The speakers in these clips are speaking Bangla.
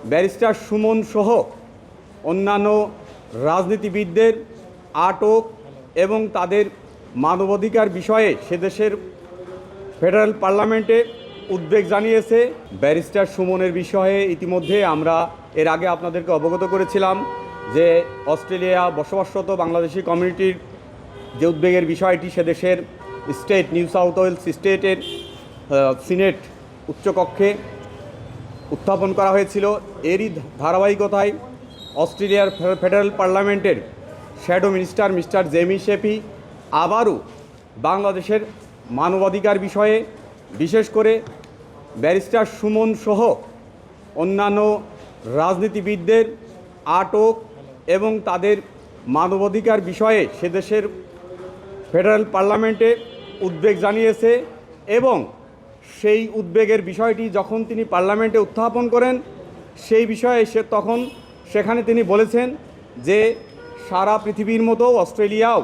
ব্যারিস্টার সুমন সহ অন্যান্য রাজনীতিবিদদের আটক এবং তাদের মানবাধিকার বিষয়ে সেদেশের ফেডারেল পার্লামেন্টে উদ্বেগ জানিয়েছে। ব্যারিস্টার সুমনের বিষয়ে ইতিমধ্যে আমরা এর আগে আপনাদেরকে অবগত করেছিলাম যে অস্ট্রেলিয়া বসবাসরত বাংলাদেশি কমিউনিটির যে উদ্বেগের বিষয়টি সেদেশের স্টেট নিউ সাউথ ওয়েলস স্টেটের সিনেট উচ্চকক্ষে উত্থাপন করা হয়েছিল। এরই ধারাবাহিকতায় অস্ট্রেলিয়ার ফেডারেল পার্লামেন্টের shadow minister mister Jamie Shefi আবারও বাংলাদেশের মানবাধিকার বিষয়ে বিশেষ করে ব্যারিস্টার সুমন সহ অন্যান্য রাজনীতিবিদদের আটক এবং তাদের মানবাধিকার বিষয়ে সেদেশের ফেডারেল পার্লামেন্টে উদ্বেগ জানিয়েছে এবং সেই উদ্বেগের বিষয়টি যখন তিনি পার্লামেন্টে উত্থাপন করেন সেই বিষয়ে তখন সেখানে তিনি বলেছেন যে সারা পৃথিবীর মতো অস্ট্রেলিয়াও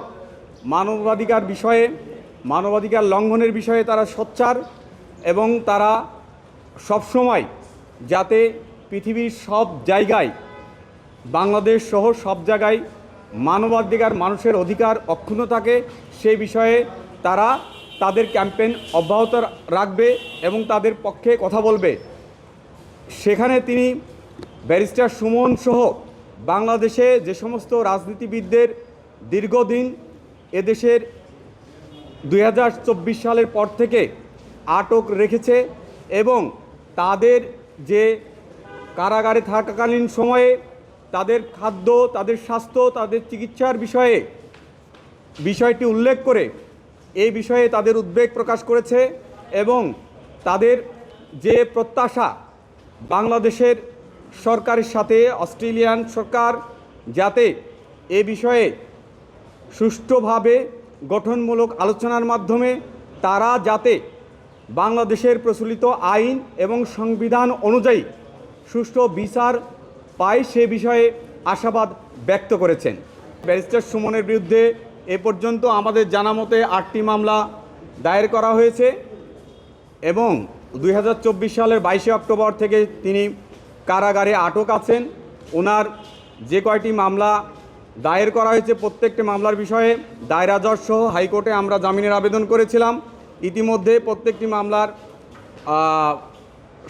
মানবাধিকার লঙ্ঘনের বিষয়ে তারা সোচ্চার এবং তারা সবসময় যাতে পৃথিবীর সব জায়গায় বাংলাদেশ সহ সব জায়গায় মানবাধিকার মানুষের অধিকার অক্ষুণ্ণ থাকে সেই বিষয়ে তারা তাদের ক্যাম্পেইন অব্যাহত রাখবে এবং তাদের পক্ষে কথা বলবে। সেখানে তিনি ব্যারিস্টার সুমন সহ বাংলাদেশে যে সমস্ত রাজনীতিবিদদের দীর্ঘদিন এদেশের 2024 সালের পর থেকে আটক রেখেছে এবং তাদের যে কারাগারে থাকাকালীন সময়ে তাদের খাদ্য, তাদের স্বাস্থ্য, তাদের চিকিৎসার বিষয়টি উল্লেখ করে এই বিষয়ে তাদের উদ্বেগ প্রকাশ করেছে এবং তাদের যে প্রত্যাশা বাংলাদেশের সরকারের সাথে অস্ট্রেলিয়ান সরকার যাতে এ বিষয়ে সুষ্ঠুভাবে গঠনমূলক আলোচনার মাধ্যমে তারা যাতে বাংলাদেশের প্রচলিত আইন এবং সংবিধান অনুযায়ী সুষ্ঠু বিচার পায় সে বিষয়ে আশাবাদ ব্যক্ত করেছেন। ব্যারিস্টার সুমনের বিরুদ্ধে এ পর্যন্ত আমাদের জানা মতে 8টি মামলা দায়ের করা হয়েছে এবং 2024 সালের 22 অক্টোবর থেকে তিনি কারাগারে আটক আছেন। ওনার যে কয়টি মামলা দায়ের করা হয়েছে প্রত্যেকটি মামলার বিষয়ে দায়রা জজ সহ হাইকোর্টে আমরা জামিনের আবেদন করেছিলাম। ইতিমধ্যে প্রত্যেকটি মামলার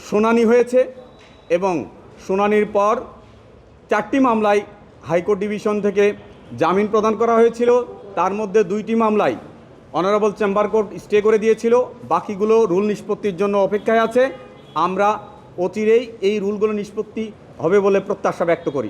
শুনানি হয়েছে এবং শুনানির পর 4টি মামলায় হাইকোর্ট ডিভিশন থেকে জামিন প্রদান করা হয়েছিল। তার মধ্যে 2টি মামলায় অনারেবল চেম্বার কোর্ট স্টে করে দিয়েছিল, বাকিগুলো রুল নিষ্পত্তির জন্য অপেক্ষায় আছে। আমরা অচিরেই এই রুলগুলো নিষ্পত্তি হবে বলে প্রত্যাশা ব্যক্ত করি।